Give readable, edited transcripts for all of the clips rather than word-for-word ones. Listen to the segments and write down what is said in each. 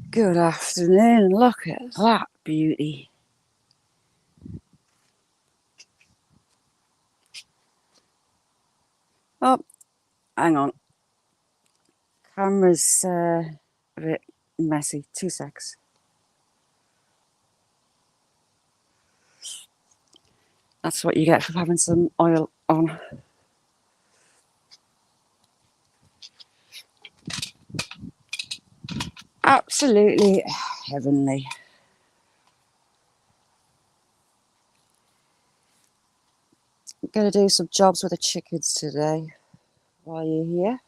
Good afternoon. Look at that beauty. Oh, hang on. Camera's a bit messy. 2 secs. That's what you get for having some oil on. Absolutely heavenly. I'm going to do some jobs with the chickens today while you're here.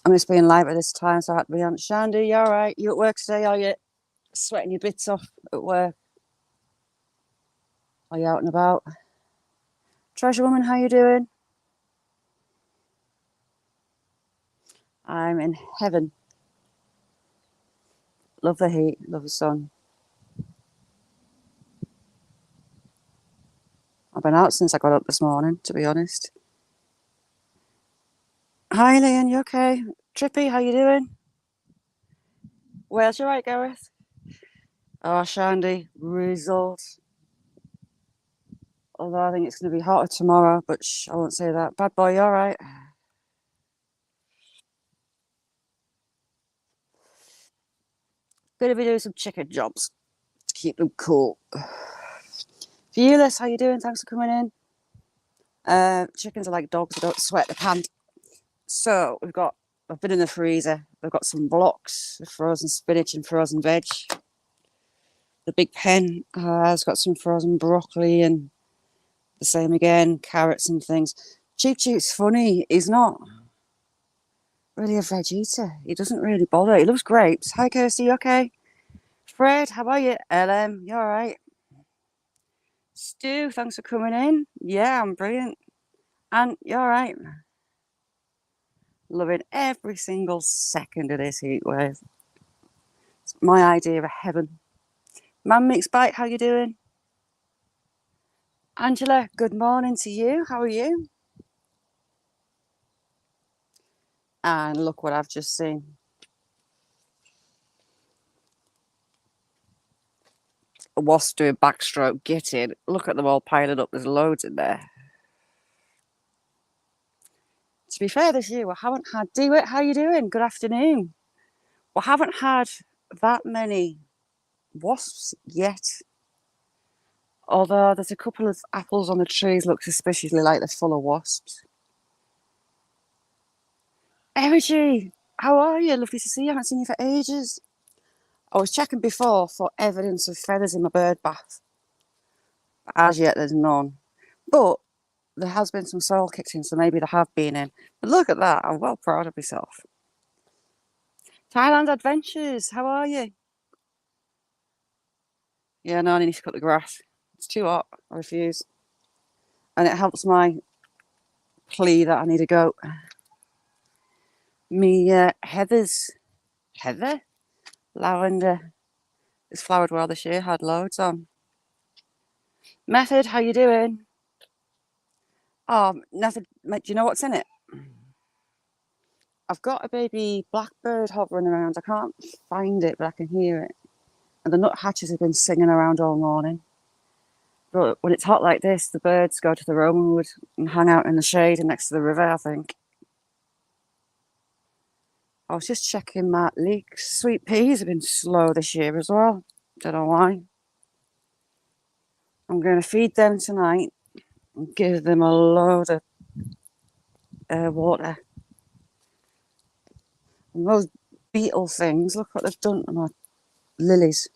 I'm just being live at this time, so I had to be on. Shandy, you all right? You at work today? Are you sweating your bits off at work? Are you out and about? Treasure woman, how you doing? I'm in heaven. Love the heat, love the sun. I've been out since I got up this morning, to be honest. Hi, Liam, you okay? Trippy, how you doing? Wales, you right, Gareth? Oh, Shandy, result. Although I think it's going to be hotter tomorrow, but I won't say that. Bad boy, you all right? Going to be doing some chicken jobs to keep them cool. Viewless, how you doing? Thanks for coming in. Chickens are like dogs, they don't sweat the pants. So I've been in the freezer. We've got some blocks of frozen spinach and frozen veg. The big pen has got some frozen broccoli and the same again, carrots and things. Cheap Cheap's funny. He's not really a veg eater. He doesn't really bother. He loves grapes. Hi, Kirsty. You okay? Fred, how are you? LM, you all right? Stu, thanks for coming in. Yeah, I'm brilliant. And you all right? Loving every single second of this heat wave. It's my idea of heaven. Man Mixed Bite, how you doing? Angela, good morning to you. How are you? And look what I've just seen. A wasp doing backstroke. Get in. Look at them all piling up. There's loads in there. To be fair this year, we haven't had... Dewitt, how you doing? Good afternoon. We haven't had that many wasps yet. Although there's a couple of apples on the trees look suspiciously like they're full of wasps. Erigy, how are you? Lovely to see you. I haven't seen you for ages. I was checking before for evidence of feathers in my bird bath. As yet, there's none. But there has been some soil kicked in, so maybe there have been in. But look at that. I'm well proud of myself. Thailand Adventures, how are you? Yeah, no, I need to cut the grass. It's too hot. I refuse. And it helps my plea that I need a goat. Heather's... Heather? Lavender. It's flowered well this year. Had loads on. Method, how you doing? Oh, Method, do you know what's in it? I've got a baby blackbird hovering around. I can't find it, but I can hear it. And the nuthatches have been singing around all morning. But when it's hot like this, the birds go to the Romanwood and hang out in the shade and next to the river, I think. I was just checking my leeks. Sweet peas have been slow this year as well. Don't know why. I'm going to feed them tonight and give them a load of water. And those beetle things, look what they've done to my lilies.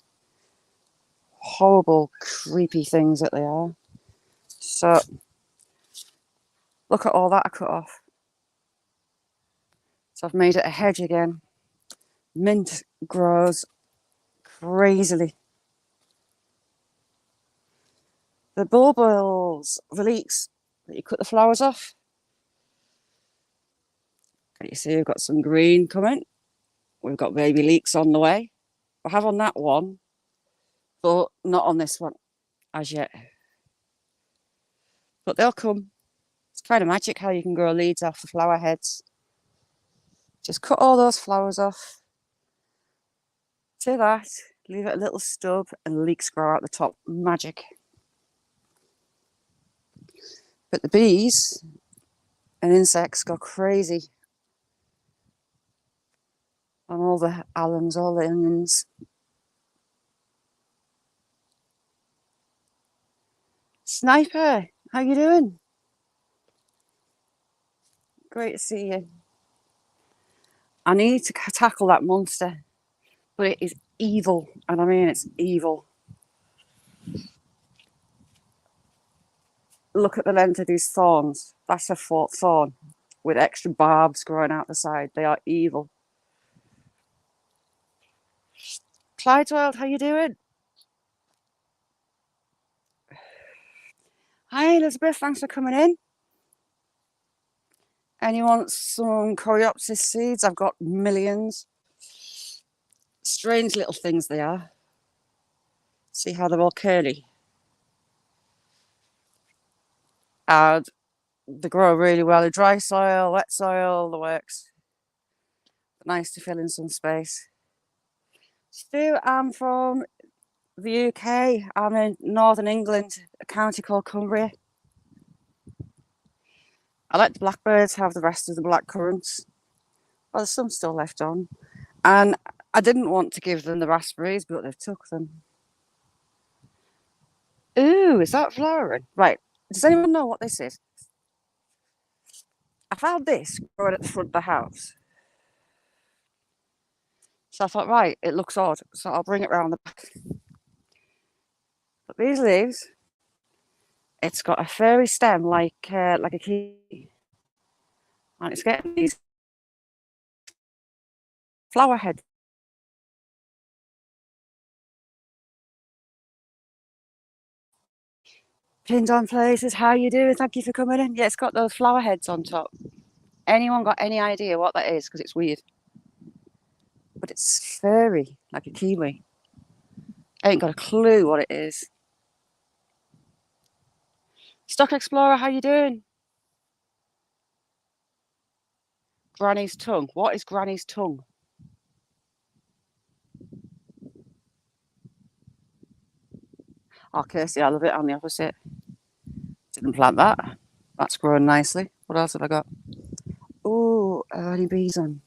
Horrible, creepy things that they are. So, look at all that I cut off. So I've made it a hedge again. Mint grows crazily. The bulbils, the leeks, that you cut the flowers off. Can you see we've got some green coming? We've got baby leeks on the way. I have on that one, but not on this one as yet. But they'll come. It's kind of magic how you can grow leads off the flower heads. Just cut all those flowers off. To that, leave it a little stub and leeks grow out the top. Magic. But the bees and insects go crazy on all the alums, all the onions. Sniper, how you doing? Great to see you. I need to tackle that monster, but it is evil, and I mean it's evil. Look at the length of these thorns. That's a thorn with extra barbs growing out the side. They are evil. Clydesdale, how you doing? Hi, Elizabeth. Thanks for coming in. Anyone want some coreopsis seeds? I've got millions. Strange little things they are. See how they're all curly? And they grow really well in dry soil, wet soil, the works. Nice to fill in some space. Stu, I'm from the UK. I'm in northern England, a county called Cumbria. I let the blackbirds have the rest of the blackcurrants. Well, there's some still left on. And I didn't want to give them the raspberries, but they've took them. Ooh, is that flowering? Right. Does anyone know what this is? I found this growing at the front of the house. So I thought, right, it looks odd. So I'll bring it round the back. But these leaves, it's got a furry stem like a key. And it's getting these flower heads. Pinned on places, how you doing? Thank you for coming in. Yeah, it's got those flower heads on top. Anyone got any idea what that is? Because it's weird. But it's furry, like a kiwi. I ain't got a clue what it is. Stock Explorer, how you doing? Granny's tongue. What is Granny's tongue? Oh, Kirsty, I love it. I'm the opposite. Didn't plant that. That's growing nicely. What else have I got? Oh, any bees on?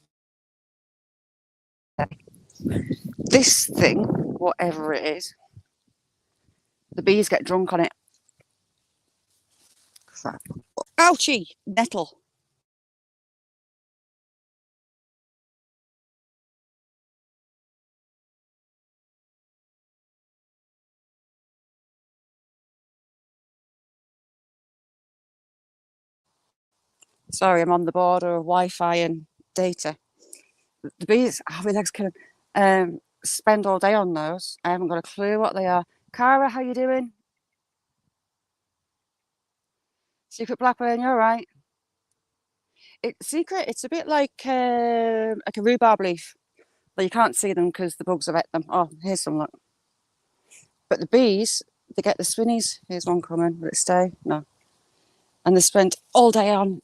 This thing, whatever it is, the bees get drunk on it. Crap. Ouchie! Nettle. Sorry, I'm on the border of Wi-Fi and data. The bees, my legs killing. Spend all day on those. I haven't got a clue what they are. Cara, how you doing? Secret Blackburn, you're right. It's a bit like a rhubarb leaf, but you can't see them because the bugs have ate them. Oh, here's some luck. But the bees, they get the swinnies. Here's one coming. Will it stay? No. And they spent all day on.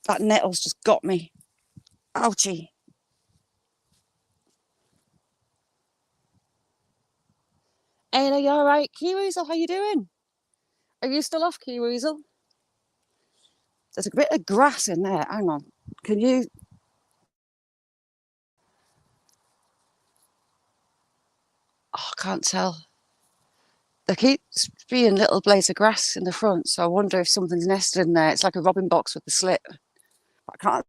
That nettle's just got me. Ouchie. Ayla, you all right? Key-Weasel, how you doing? Are you still off, Key-Weasel? There's a bit of grass in there. Hang on. Can you... Oh, I can't tell. There keeps being little blades of grass in the front, so I wonder if something's nested in there. It's like a robin box with the slit. I can't...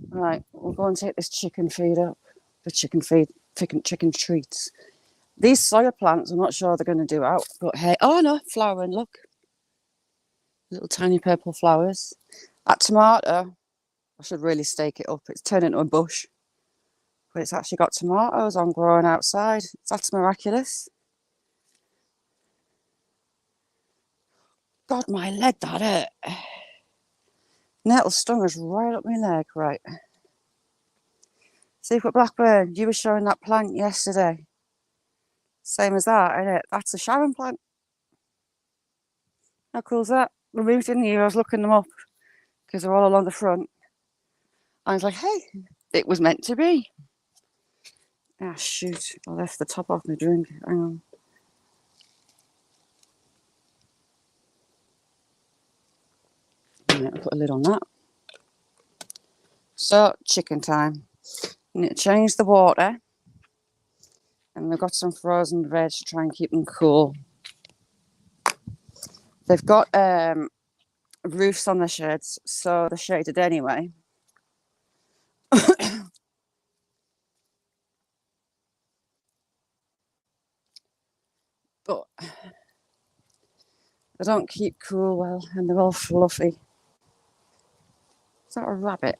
Right, we'll go and take this chicken feed up. The chicken feed, chicken treats. These soya plants, I'm not sure they're going to do out, but hey, oh no, flowering, look. Little tiny purple flowers. That tomato, I should really stake it up. It's turned into a bush. But it's actually got tomatoes on growing outside. That's miraculous. God, my leg, that hurt. Nettle stung us right up my leg, right. Secret Blackburn, you were showing that plant yesterday. Same as that, isn't it? That's a Sharon plant. How cool is that? We moved in here, I was looking them up because they're all along the front. I was like, hey, it was meant to be. Ah, shoot. I left the top off my drink. Hang on. Right, I'll put a lid on that. So, chicken time. You need to change the water. And we've got some frozen veg to try and keep them cool. They've got roofs on the sheds, so they're shaded anyway. But they don't keep cool well, and they're all fluffy. Is that a rabbit?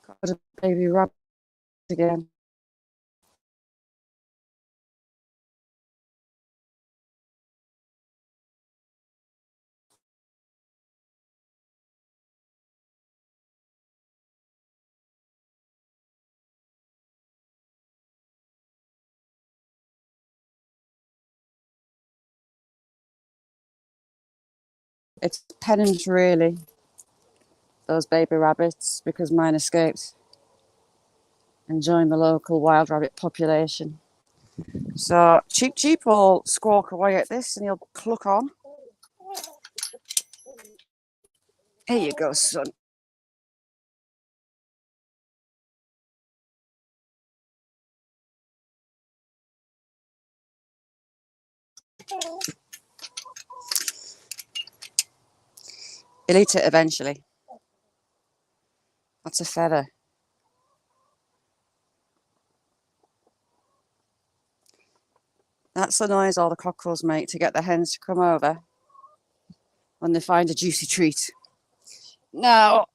Got a baby rabbit again. It's pennant, really, those baby rabbits, because mine escaped and joined the local wild rabbit population. So Cheep Cheep will squawk away at this and he'll cluck on. Here you go, son. He'll eat it eventually. That's a feather. That's the noise all the cockerels make to get the hens to come over when they find a juicy treat. Now,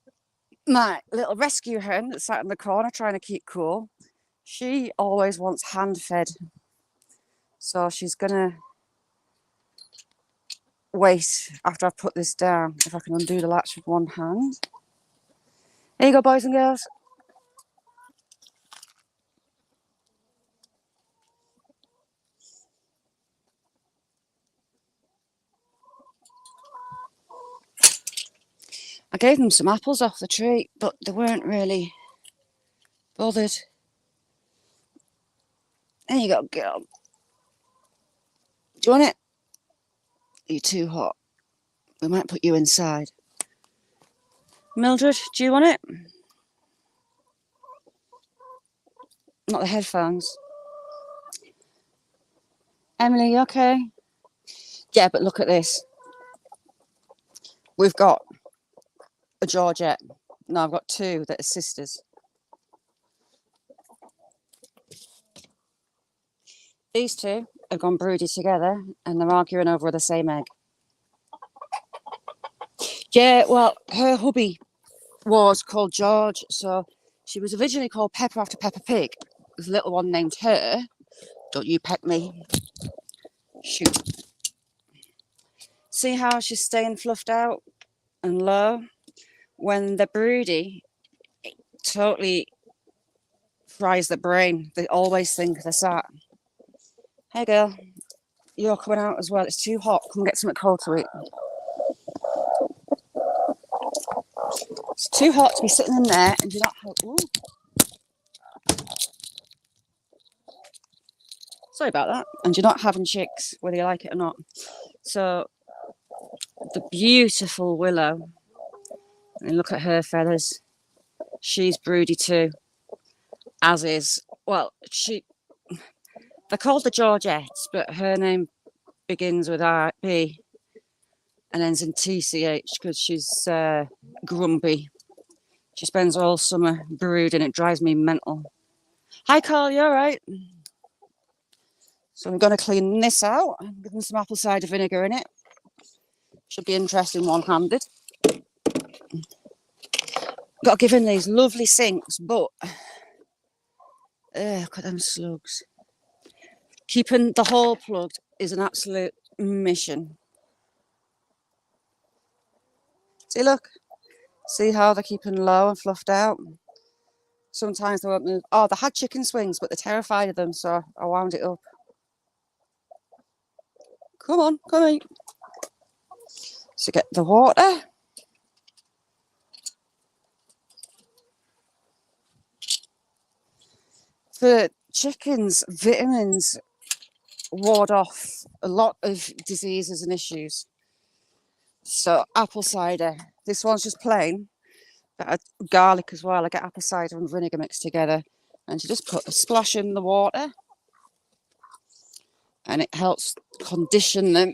my little rescue hen that sat in the corner trying to keep cool, she always wants hand fed. So she's gonna wait after I've put this down, if I can undo the latch with one hand. Here you go, boys and girls. I gave them some apples off the tree, but they weren't really bothered. There you go, girl. Do you want it? Are you too hot? We might put you inside. Mildred, do you want it? Not the headphones. Emily, you okay? Yeah, but look at this. We've got a Georgette. No, I've got two that are sisters. These two have gone broody together and they're arguing over the same egg. Yeah, well, her hubby was called George, so she was originally called Pepper after Peppa Pig. There's a little one named her. Don't you peck me. Shoot. See how she's staying fluffed out and low? When they're broody, it totally fries the brain. They always think they're sat. Hey girl, you're coming out as well. It's too hot. Come get something cold to eat. It's too hot to be sitting in there and you're not... Ooh. Sorry about that. And you're not having chicks, whether you like it or not. So, the beautiful Willow, and look at her feathers. She's broody too, as is, well, they're called the Georgettes, but her name begins with R-B and ends in TCH because she's grumpy. She spends all summer brooding. It drives me mental. Hi, Carl, you all right? So I'm going to clean this out and give them some apple cider vinegar in it. Should be interesting one-handed. Got to give in these lovely sinks, but look at them slugs. Keeping the hole plugged is an absolute mission. See, look. See how they're keeping low and fluffed out? Sometimes they won't move. Oh, they had chicken swings, but they're terrified of them, so I wound it up. Come on, come on. So get the water. For chickens, vitamins ward off a lot of diseases and issues. So apple cider. This one's just plain, but garlic as well. I get apple cider and vinegar mixed together, and you just put a splash in the water, and it helps condition them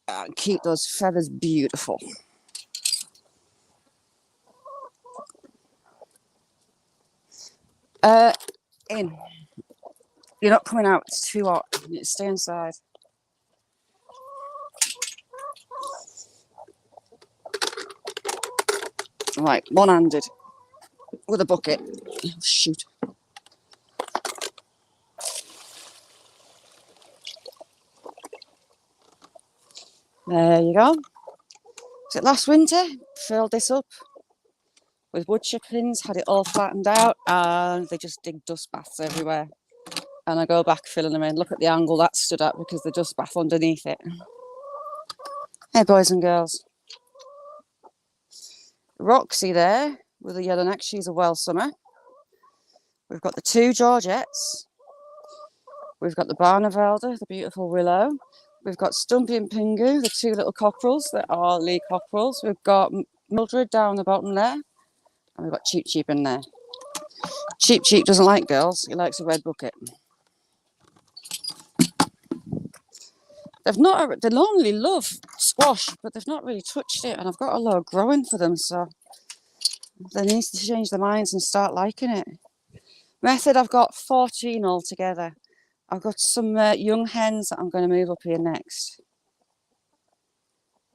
and keep those feathers beautiful. In. You're not coming out. It's too hot. You need to stay inside. Right, one-handed with a bucket. Oh, shoot. There you go. So last winter, filled this up with wood chickens, had it all flattened out, and they just dig dust baths everywhere. And I go back filling them in. Look at the angle that stood at because the dust bath underneath it. Hey, boys and girls. Roxy there with a yellow neck. She's a Welsummer. We've got the two Georgettes. We've got the Barnevelder, the beautiful Willow. We've got Stumpy and Pingu, the two little cockerels that are Lee cockerels. We've got Mildred down the bottom there. And we've got Cheep Cheep in there. Cheep Cheep doesn't like girls. He likes a red bucket. They normally love squash, but they've not really touched it. And I've got a lot growing for them, so they need to change their minds and start liking it. Method, I've got 14 altogether. I've got some young hens that I'm going to move up here next.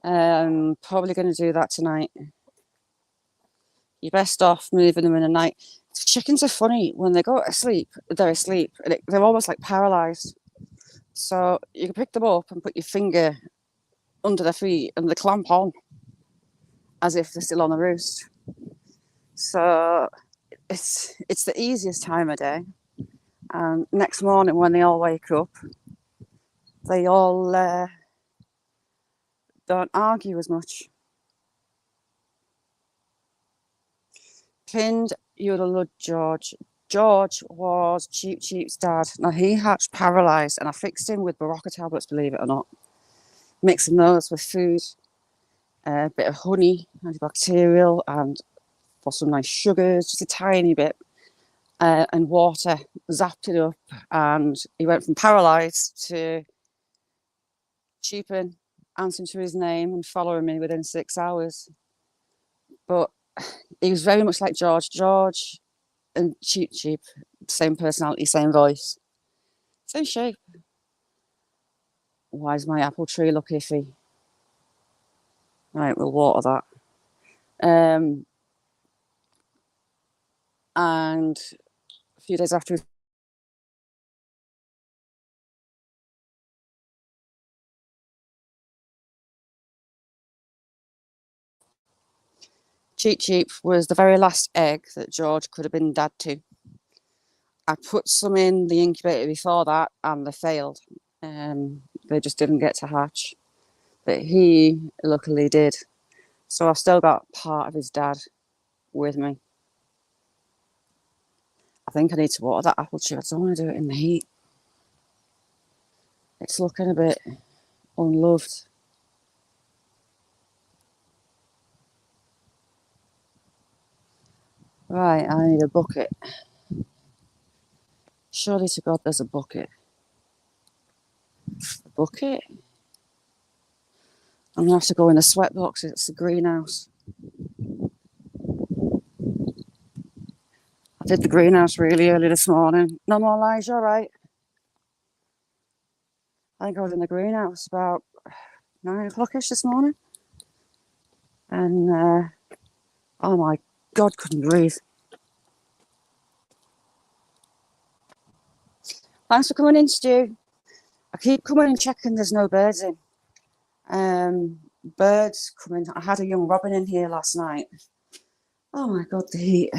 Probably going to do that tonight. You're best off moving them in the night. Chickens are funny. When they go to sleep, they're asleep. They're almost like paralyzed. So you can pick them up and put your finger under their feet and they clamp on as if they're still on the roost. So it's the easiest time of day. And next morning when they all wake up, they all don't argue as much. Pinned, you'd have loved George. George was Cheep Cheep's dad. Now he hatched paralysed and I fixed him with Barocca tablets, believe it or not. Mixing those with food, a bit of honey, antibacterial, and for some nice sugars, just a tiny bit, and water. Zapped it up and he went from paralysed to cheeping, answering to his name and following me within 6 hours. But he was very much like George. George and Cheep Cheep, same personality, same voice, same shape. Why does my apple tree look iffy? Right, we'll water that. And a few days after Cheep Cheep was the very last egg that George could have been dad to. I put some in the incubator before that and they failed. They just didn't get to hatch. But he luckily did. So I've still got part of his dad with me. I think I need to water that apple tree. I don't want to do it in the heat. It's looking a bit unloved. Right, I need a bucket. Surely to God there's a bucket. A bucket? I'm going to have to go in the sweat box. It's the greenhouse. I did the greenhouse really early this morning. No more lies, you're right. I think I was in the greenhouse about 9 o'clock-ish this morning. And, oh my God, couldn't breathe. Thanks for coming in, Stu. I keep coming and checking there's no birds in. Birds coming. I had a young robin in here last night. Oh my God, the heat.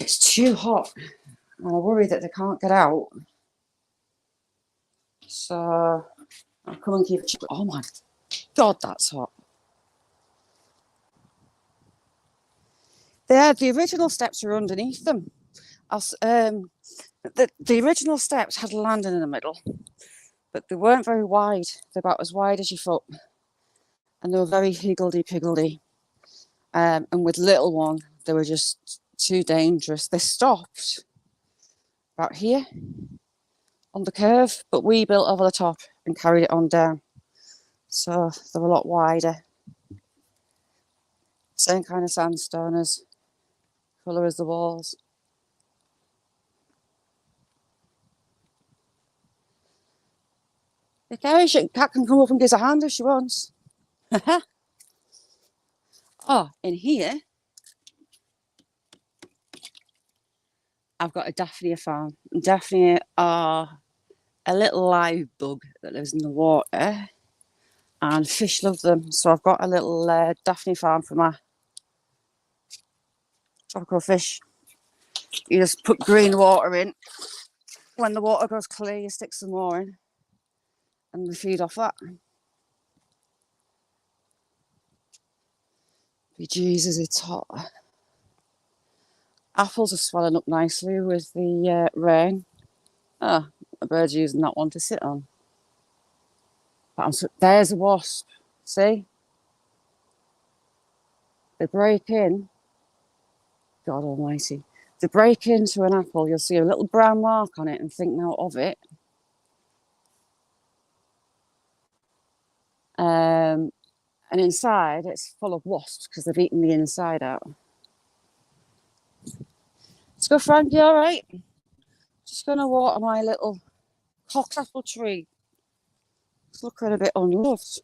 It's too hot. And I worry that they can't get out. So I'll come and keep it. Oh my God, that's hot. The original steps are underneath them. The original steps had a landing in the middle, but they weren't very wide. They're about as wide as your foot. And they were very higgledy-piggledy. And with little one, they were just too dangerous. They stopped about here on the curve, but we built over the top and carried it on down. So they're a lot wider. Same kind of sandstone as colour as the walls. The cat can come up and give us a hand if she wants. Oh, in here, I've got a Daphnia farm. Daphnia are a little live bug that lives in the water, and fish love them. So I've got a little Daphnia farm for my tropical fish. You just put green water in. When the water goes clear, you stick some more in, and we feed off that. Jesus, it's hot. Apples are swelling up nicely with the rain. Oh, a bird's using that one to sit on. But there's a wasp. See? They break in. God almighty. They break into an apple, you'll see a little brown mark on it and think now of it. And inside, it's full of wasps because they've eaten the inside out. Let's go, Frankie, all right? Just going to water my little cock's apple tree. It's looking a bit unloved.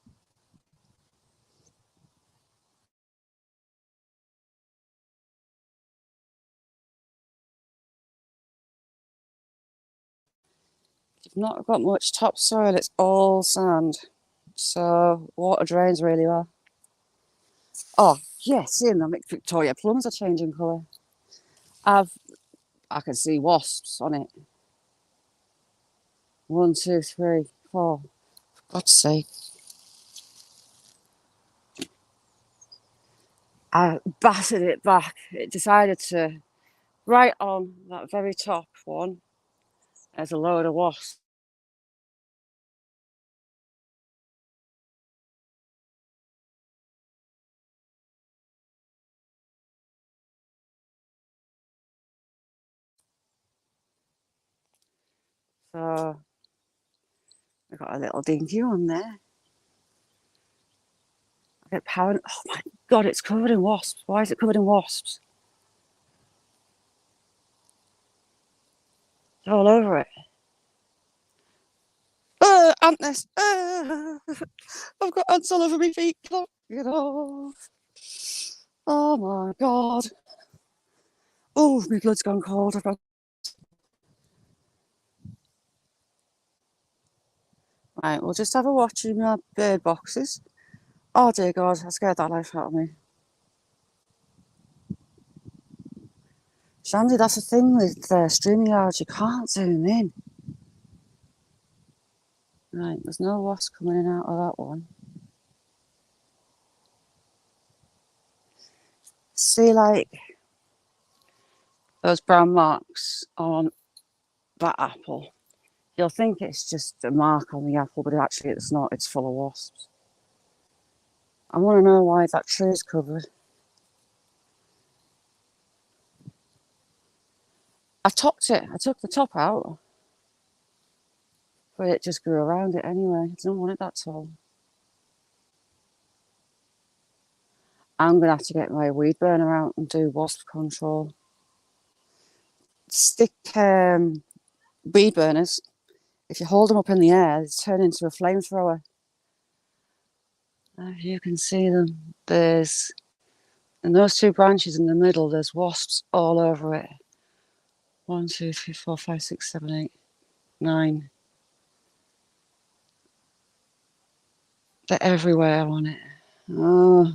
You've not got much topsoil, it's all sand. So water drains really well. Oh, yeah, seeing them Victoria plums are changing colour. I can see wasps on it. 1, 2, 3, 4. For God's sake. I battered it back. It decided to, right on that very top one, there's a load of wasps. So I got a little dinky one there. I get paranoid. Oh my God, it's covered in wasps. Why is it covered in wasps? It's all over it. Ant nest. I've got ants all over my feet. Get off. Oh my God. Oh, my blood's gone cold. Right, we'll just have a watch in my bird boxes. Oh dear God, I scared that life out of me. Shandy, that's the thing with StreamYard, you can't zoom in. Right, there's no wasp coming in out of that one. See, like, those brown marks on that apple. You'll think it's just a mark on the apple, but actually it's not. It's full of wasps. I want to know why that tree is covered. I topped it. I took the top out. But it just grew around it anyway. I don't want it that tall. I'm going to have to get my weed burner out and do wasp control. Stick weed burners. If you hold them up in the air, they turn into a flamethrower. If you can see them, in those two branches in the middle, there's wasps all over it. 1, 2, 3, 4, 5, 6, 7, 8, 9. They're everywhere on it. Oh.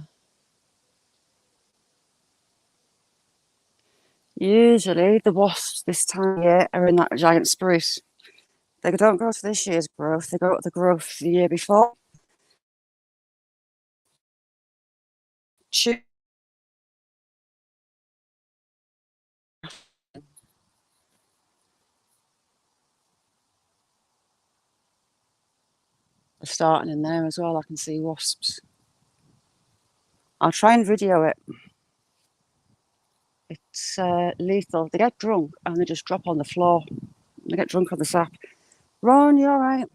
Usually the wasps this time of year are in that giant spruce. They don't go to this year's growth, they go to the growth the year before. They're starting in there as well. I can see wasps. I'll try and video it. It's lethal. They get drunk and they just drop on the floor. They get drunk on the sap. Ron, you all right?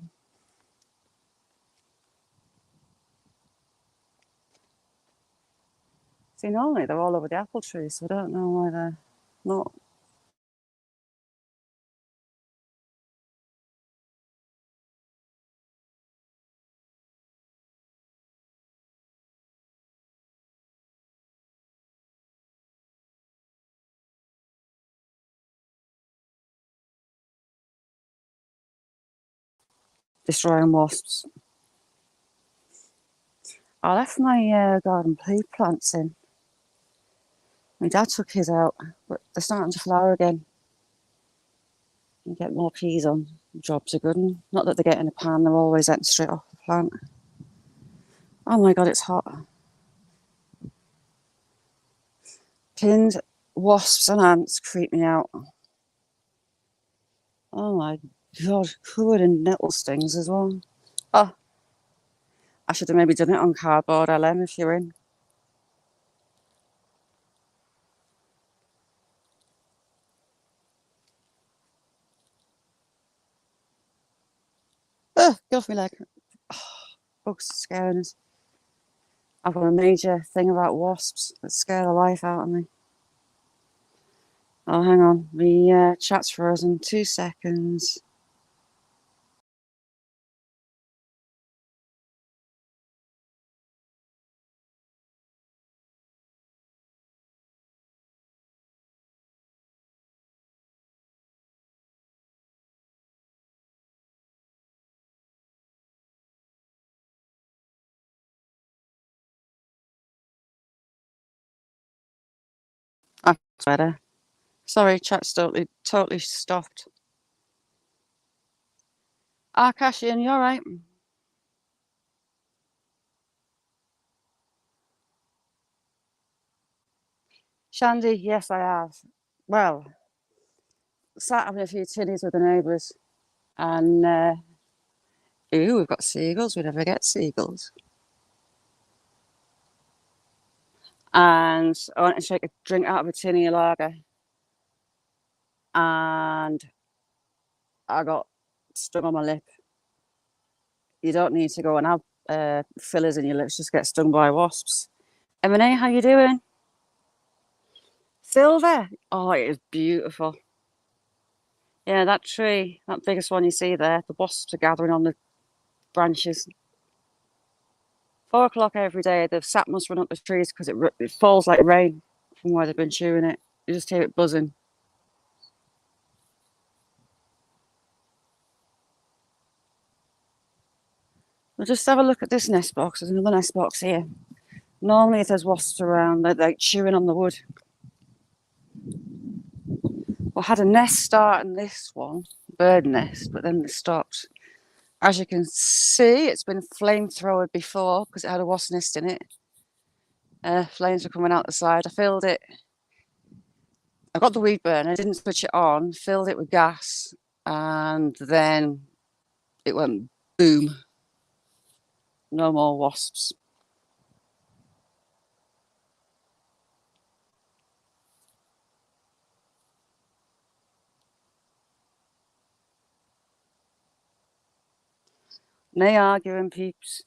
See, normally they're all over the apple trees, so I don't know why they're not. Destroying wasps. I left my garden pea plants in. My dad took his out, but they're starting to flower again. You get more peas on. Jobs are good. And not that they get in a pan, they're always eaten straight off the plant. Oh my god, it's hot. Pins, wasps and ants creep me out. Oh my god, covered in nettle stings as well. Oh, I should have maybe done it on cardboard, LM, if you're in. Oh, get off my leg. Oh, bugs are scaring us. I've got a major thing about wasps that scare the life out of me. Oh, hang on. The chat's frozen. 2 seconds. That's better. Sorry, chat's totally stopped. Akashian, you alright? Shandy, yes, I have. Well, sat having a few tinnies with the neighbours, and ooh, we've got seagulls. We never get seagulls. And I went to take a drink out of a tinny lager, and I got stung on my lip. You don't need to go and have fillers in your lips, just get stung by wasps. M&A, how you doing? Silver. Oh, it is beautiful. Yeah, that tree, that biggest one you see there, the wasps are gathering on the branches. 4 o'clock every day, the sap must run up the trees because it falls like rain from where they've been chewing it. You just hear it buzzing. We'll just have a look at this nest box. There's another nest box here. Normally, if there's wasps around, they're like chewing on the wood. I had a nest start in this one, bird nest, but then it stopped. As you can see, it's been flamethrowered before because it had a wasp nest in it. Flames were coming out the side. I filled it. I got the weed burner, didn't switch it on, filled it with gas, and then it went boom. No more wasps. No arguing, peeps.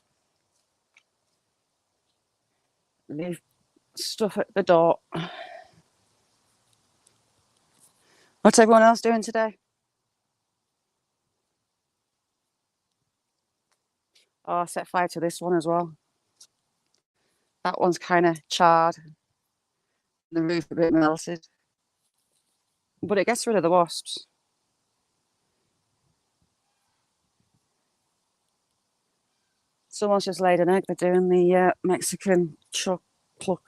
Leave stuff at the door. What's everyone else doing today? Oh, I set fire to this one as well. That one's kind of charred. The roof a bit melted. But it gets rid of the wasps. Someone's just laid an egg. They're doing the Mexican chuck pluck.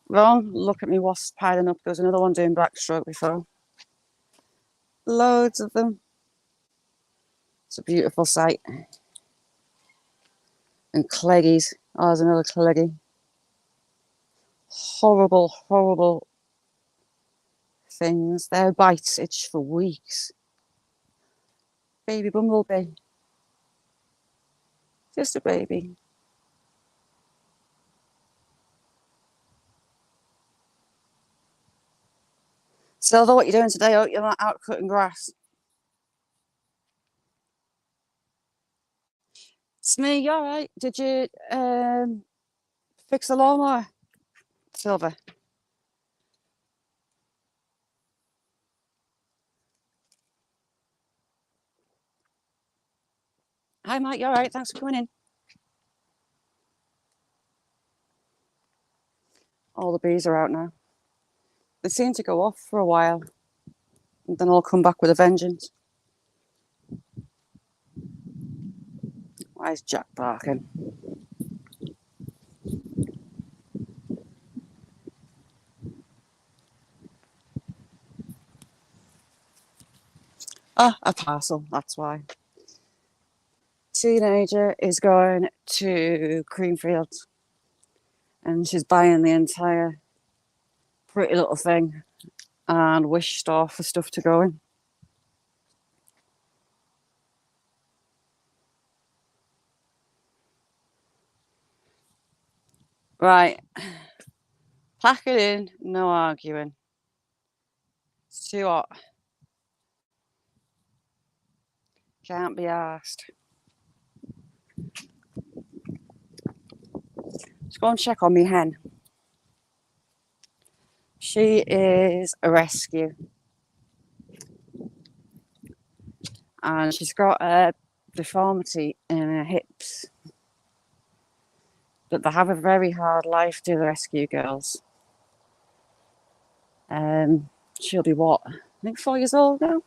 Wrong. Look at me wasps piling up. There's another one doing backstroke before. Loads of them. It's a beautiful sight. And cleggies. Oh, there's another cleggy. Horrible, horrible things. Their bites itch for weeks. Baby bumblebee. Just a baby. Silver, what are you doing today? Oh, you're not out cutting grass. Smee, you alright? Did you fix the lawnmower? Silver. Hi, Mike, you alright? Thanks for coming in. All the bees are out now. They seem to go off for a while, and then I'll come back with a vengeance. Why is Jack barking? Ah, a parcel, that's why. Teenager is going to Creamfields and she's buying the entire Pretty Little Thing and Wish store for stuff to go in. Right. Pack it in, no arguing. It's too hot. Can't be asked. Let's go and check on me hen. She is a rescue. And she's got a deformity in her hips. But they have a very hard life, do the rescue girls. She'll be what? I think 4 years old now.